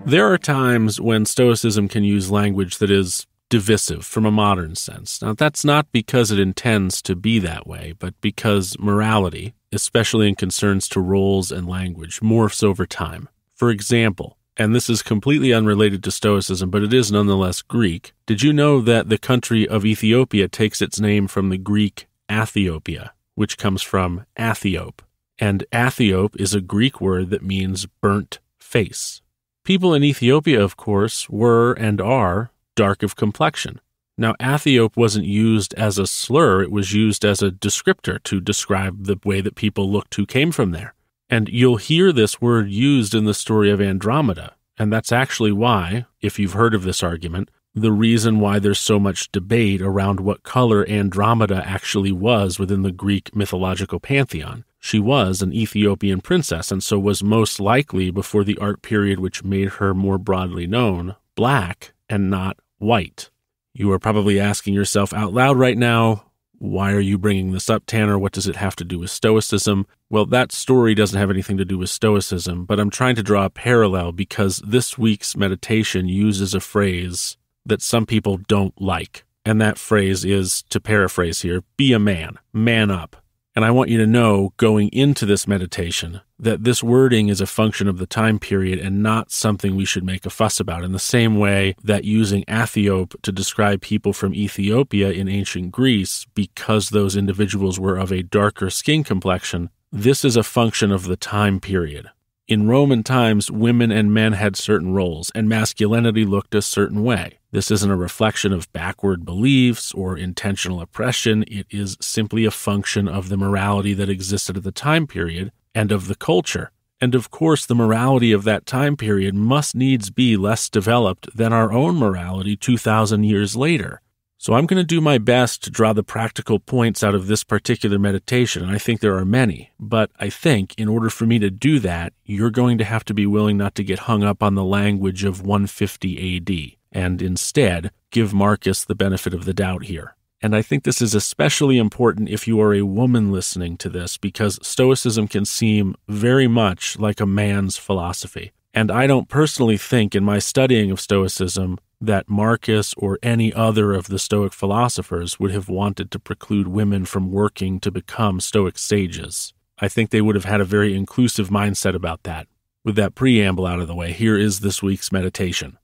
There are times when Stoicism can use language that is divisive from a modern sense. Now, that's not because it intends to be that way, but because morality, especially in concerns to roles and language, morphs over time. For example, and this is completely unrelated to Stoicism, but it is nonetheless Greek, did you know that the country of Ethiopia takes its name from the Greek Ethiopia, which comes from Athiope? And Athiope is a Greek word that means burnt face. People in Ethiopia, of course, were and are dark of complexion. Now, Athiope wasn't used as a slur, it was used as a descriptor to describe the way that people looked who came from there. And you'll hear this word used in the story of Andromeda, and that's actually why, if you've heard of this argument, the reason why there's so much debate around what color Andromeda actually was within the Greek mythological pantheon. She was an Ethiopian princess, and so was most likely, before the art period which made her more broadly known, black and not white. You are probably asking yourself out loud right now, why are you bringing this up, Tanner? What does it have to do with Stoicism? Well, that story doesn't have anything to do with Stoicism, but I'm trying to draw a parallel because this week's meditation uses a phrase that some people don't like. And that phrase is, to paraphrase here, be a man, man up. And I want you to know, going into this meditation, that this wording is a function of the time period and not something we should make a fuss about, in the same way that using Athiope to describe people from Ethiopia in ancient Greece, because those individuals were of a darker skin complexion, this is a function of the time period. In Roman times, women and men had certain roles, and masculinity looked a certain way. This isn't a reflection of backward beliefs or intentional oppression. It is simply a function of the morality that existed at the time period and of the culture. And of course, the morality of that time period must needs be less developed than our own morality 2,000 years later. So I'm going to do my best to draw the practical points out of this particular meditation, and I think there are many. But I think in order for me to do that, you're going to have to be willing not to get hung up on the language of 150 AD, and instead give Marcus the benefit of the doubt here. And I think this is especially important if you are a woman listening to this, because Stoicism can seem very much like a man's philosophy. And I don't personally think in my studying of Stoicism that Marcus or any other of the Stoic philosophers would have wanted to preclude women from working to become Stoic sages. I think they would have had a very inclusive mindset about that. With that preamble out of the way, here is this week's meditation.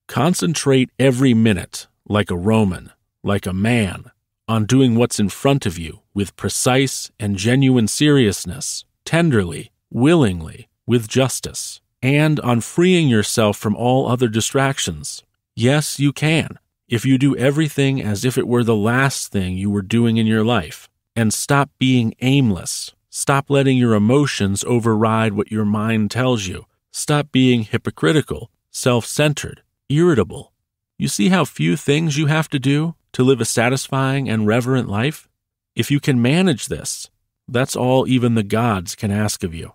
Concentrate every minute, like a Roman, like a man, on doing what's in front of you with precise and genuine seriousness, tenderly, willingly, with justice, and on freeing yourself from all other distractions. Yes, you can, if you do everything as if it were the last thing you were doing in your life, and stop being aimless. Stop letting your emotions override what your mind tells you. Stop being hypocritical, self-centered, irritable. You see how few things you have to do to live a satisfying and reverent life? If you can manage this, that's all even the gods can ask of you.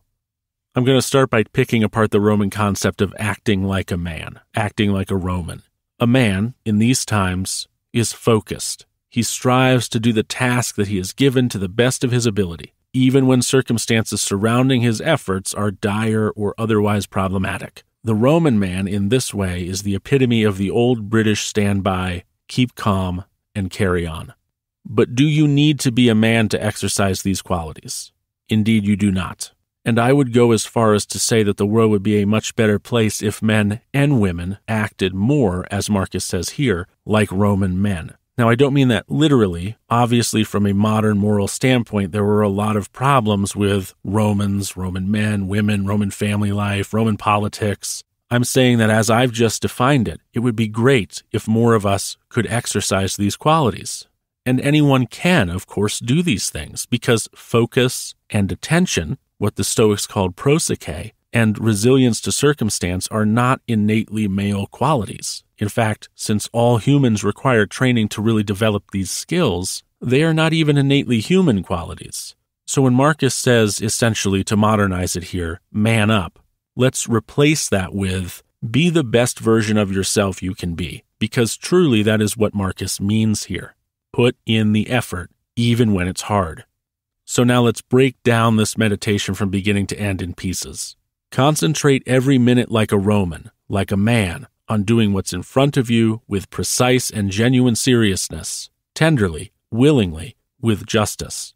I'm going to start by picking apart the Roman concept of acting like a man, acting like a Roman. A man, in these times, is focused. He strives to do the task that he is given to the best of his ability, even when circumstances surrounding his efforts are dire or otherwise problematic. The Roman man, in this way, is the epitome of the old British standby, keep calm and carry on. But do you need to be a man to exercise these qualities? Indeed, you do not. And I would go as far as to say that the world would be a much better place if men and women acted more, as Marcus says here, like Roman men. Now, I don't mean that literally. Obviously, from a modern moral standpoint, there were a lot of problems with Romans, Roman men, women, Roman family life, Roman politics. I'm saying that as I've just defined it, it would be great if more of us could exercise these qualities. And anyone can, of course, do these things, because focus and attention, what the Stoics called prosike, and resilience to circumstance are not innately male qualities. In fact, since all humans require training to really develop these skills, they are not even innately human qualities. So when Marcus says, essentially, to modernize it here, man up, let's replace that with be the best version of yourself you can be, because truly that is what Marcus means here. Put in the effort, even when it's hard. So now let's break down this meditation from beginning to end in pieces. Concentrate every minute like a Roman, like a man, on doing what's in front of you with precise and genuine seriousness, tenderly, willingly, with justice.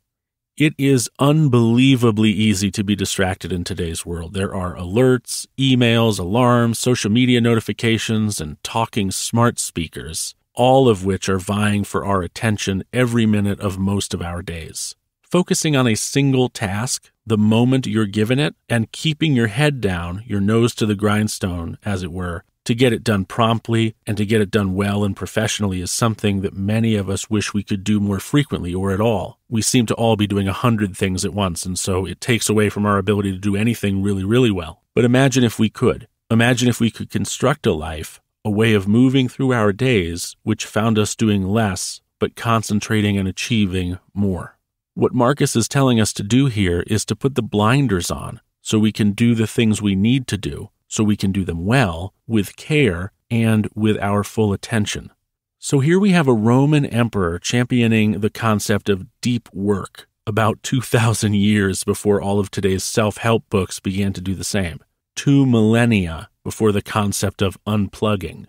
It is unbelievably easy to be distracted in today's world. There are alerts, emails, alarms, social media notifications, and talking smart speakers, all of which are vying for our attention every minute of most of our days. Focusing on a single task, the moment you're given it, and keeping your head down, your nose to the grindstone, as it were, to get it done promptly and to get it done well and professionally is something that many of us wish we could do more frequently or at all. We seem to all be doing 100 things at once, and so it takes away from our ability to do anything really, really well. But imagine if we could. Imagine if we could construct a life, a way of moving through our days, which found us doing less, but concentrating and achieving more. What Marcus is telling us to do here is to put the blinders on so we can do the things we need to do, so we can do them well, with care, and with our full attention. So here we have a Roman emperor championing the concept of deep work about 2,000 years before all of today's self-help books began to do the same. 2 millennia before the concept of unplugging.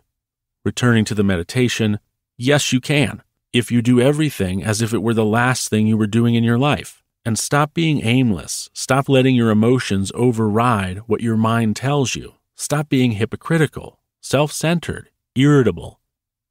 Returning to the meditation, yes, you can, if you do everything as if it were the last thing you were doing in your life. And stop being aimless. Stop letting your emotions override what your mind tells you. Stop being hypocritical, self-centered, irritable.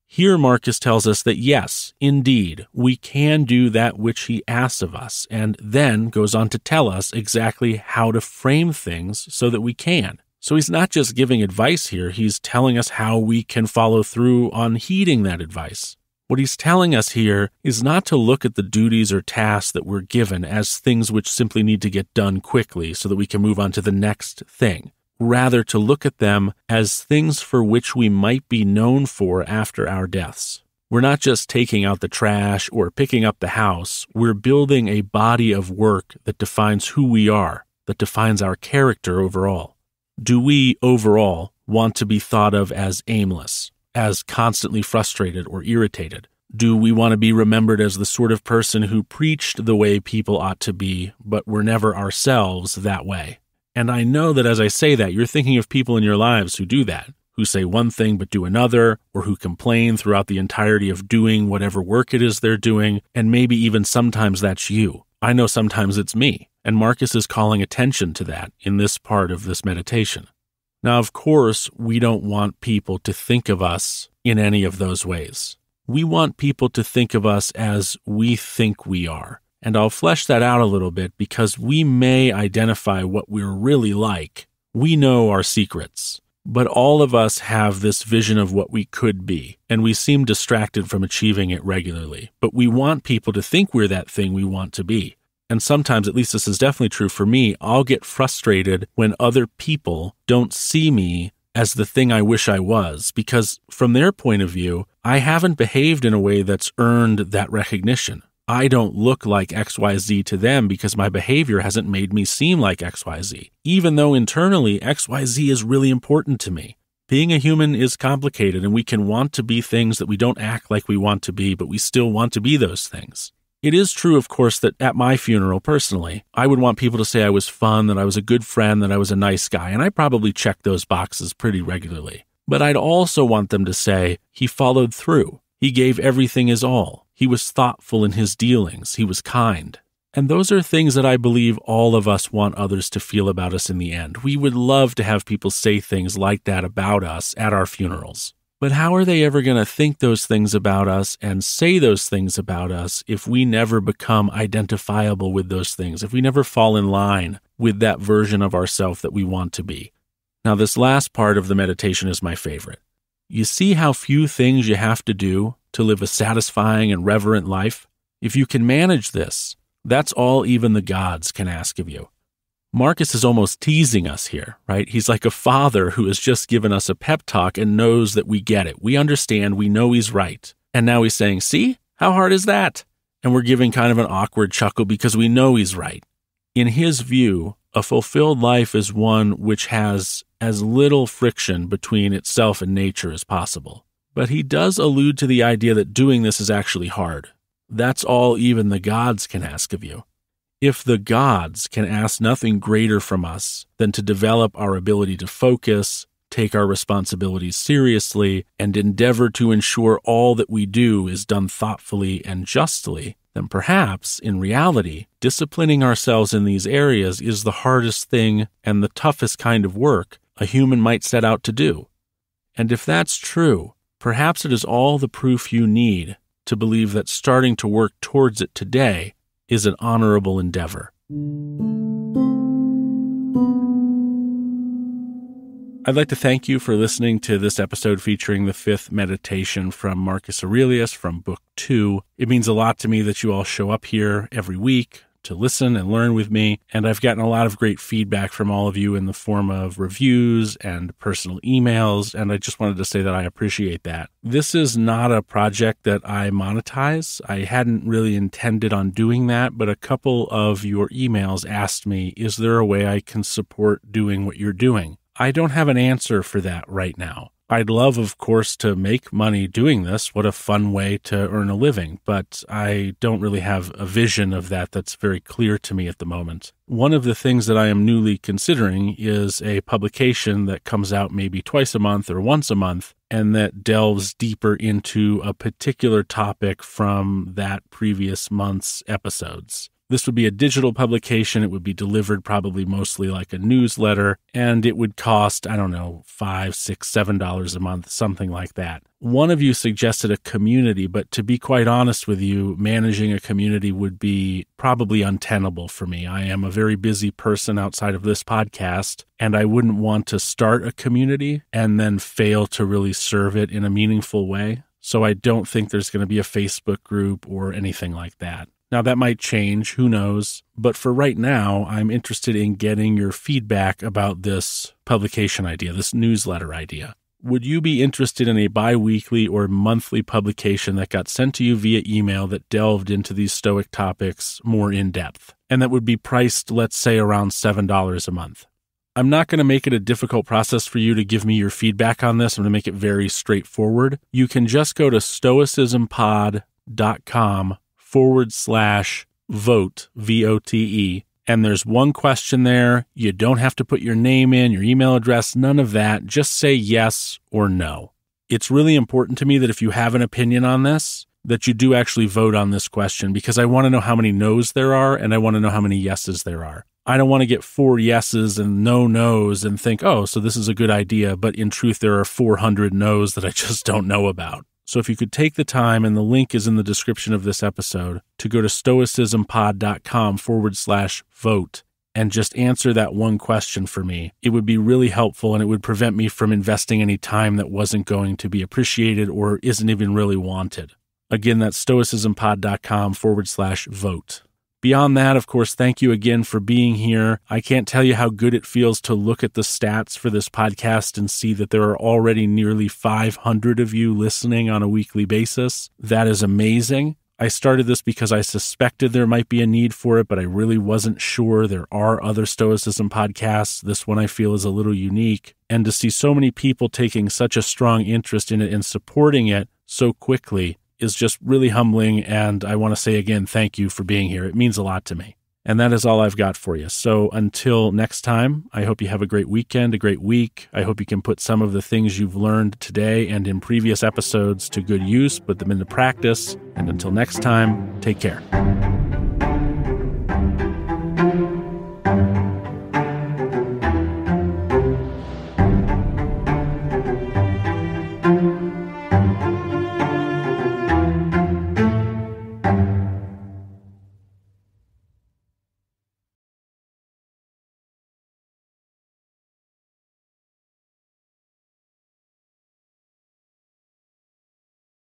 Here Marcus tells us that yes, indeed, we can do that which he asks of us, and then goes on to tell us exactly how to frame things so that we can. So he's not just giving advice here, he's telling us how we can follow through on heeding that advice. What he's telling us here is not to look at the duties or tasks that we're given as things which simply need to get done quickly so that we can move on to the next thing. Rather, to look at them as things for which we might be known for after our deaths. We're not just taking out the trash or picking up the house. We're building a body of work that defines who we are, that defines our character overall. Do we, overall, want to be thought of as aimless, as constantly frustrated or irritated? Do we want to be remembered as the sort of person who preached the way people ought to be, but were never ourselves that way? And I know that as I say that, you're thinking of people in your lives who do that, who say one thing but do another, or who complain throughout the entirety of doing whatever work it is they're doing, and maybe even sometimes that's you. I know sometimes it's me, and Marcus is calling attention to that in this part of this meditation. Now, of course, we don't want people to think of us in any of those ways. We want people to think of us as we think we are. And I'll flesh that out a little bit because we may identify what we're really like. We know our secrets, but all of us have this vision of what we could be, and we seem distracted from achieving it regularly. But we want people to think we're that thing we want to be. And sometimes, at least this is definitely true for me, I'll get frustrated when other people don't see me as the thing I wish I was, because from their point of view, I haven't behaved in a way that's earned that recognition. I don't look like XYZ to them because my behavior hasn't made me seem like XYZ, even though internally XYZ is really important to me. Being a human is complicated, and we can want to be things that we don't act like we want to be, but we still want to be those things. It is true, of course, that at my funeral, personally, I would want people to say I was fun, that I was a good friend, that I was a nice guy, and I probably check those boxes pretty regularly. But I'd also want them to say, he followed through. He gave everything his all. He was thoughtful in his dealings. He was kind. And those are things that I believe all of us want others to feel about us in the end. We would love to have people say things like that about us at our funerals. But how are they ever going to think those things about us and say those things about us if we never become identifiable with those things, if we never fall in line with that version of ourselves that we want to be? Now, this last part of the meditation is my favorite. You see how few things you have to do to live a satisfying and reverent life? If you can manage this, that's all even the gods can ask of you. Marcus is almost teasing us here, right? He's like a father who has just given us a pep talk and knows that we get it. We understand, we know he's right. And now he's saying, see, how hard is that? And we're giving kind of an awkward chuckle because we know he's right. In his view, a fulfilled life is one which has as little friction between itself and nature as possible. But he does allude to the idea that doing this is actually hard. That's all even the gods can ask of you. If the gods can ask nothing greater from us than to develop our ability to focus, take our responsibilities seriously, and endeavor to ensure all that we do is done thoughtfully and justly, then perhaps, in reality, disciplining ourselves in these areas is the hardest thing and the toughest kind of work a human might set out to do. And if that's true, perhaps it is all the proof you need to believe that starting to work towards it today is an honorable endeavor. I'd like to thank you for listening to this episode featuring the fifth meditation from Marcus Aurelius from Book 2. It means a lot to me that you all show up here every week to listen and learn with me, and I've gotten a lot of great feedback from all of you in the form of reviews and personal emails, and I just wanted to say that I appreciate that. This is not a project that I monetize. I hadn't really intended on doing that, but a couple of your emails asked me, is there a way I can support doing what you're doing? I don't have an answer for that right now. I'd love, of course, to make money doing this. What a fun way to earn a living. But I don't really have a vision of that that's very clear to me at the moment. One of the things that I am newly considering is a publication that comes out maybe twice a month or once a month, and that delves deeper into a particular topic from that previous month's episodes. This would be a digital publication. It would be delivered probably mostly like a newsletter, and it would cost, I don't know, $5, $6, $7 a month, something like that. One of you suggested a community, but to be quite honest with you, managing a community would be probably untenable for me. I am a very busy person outside of this podcast, and I wouldn't want to start a community and then fail to really serve it in a meaningful way. So I don't think there's going to be a Facebook group or anything like that. Now, that might change, who knows, but for right now, I'm interested in getting your feedback about this publication idea, this newsletter idea. Would you be interested in a bi-weekly or monthly publication that got sent to you via email that delved into these Stoic topics more in depth, and that would be priced, let's say, around $7 a month? I'm not going to make it a difficult process for you to give me your feedback on this. I'm going to make it very straightforward. You can just go to stoicismpod.com/vote, V-O-T-E, and there's one question there. You don't have to put your name in, your email address, none of that. Just say yes or no. It's really important to me that if you have an opinion on this, that you do actually vote on this question, because I want to know how many no's there are, and I want to know how many yeses there are. I don't want to get 4 yeses and no no's and think, oh, so this is a good idea, but in truth, there are 400 no's that I just don't know about. So if you could take the time, and the link is in the description of this episode, to go to stoicismpod.com/vote and just answer that one question for me, it would be really helpful, and it would prevent me from investing any time that wasn't going to be appreciated or isn't even really wanted. Again, that's stoicismpod.com/vote. Beyond that, of course, thank you again for being here. I can't tell you how good it feels to look at the stats for this podcast and see that there are already nearly 500 of you listening on a weekly basis. That is amazing. I started this because I suspected there might be a need for it, but I really wasn't sure. There are other Stoicism podcasts. This one I feel is a little unique. And to see so many people taking such a strong interest in it and supporting it so quickly is just really humbling, and I want to say again, thank you for being here. It means a lot to me. And that is all I've got for you. So until next time, I hope you have a great weekend, a great week. I hope you can put some of the things you've learned today and in previous episodes to good use, put them into practice. And until next time, take care.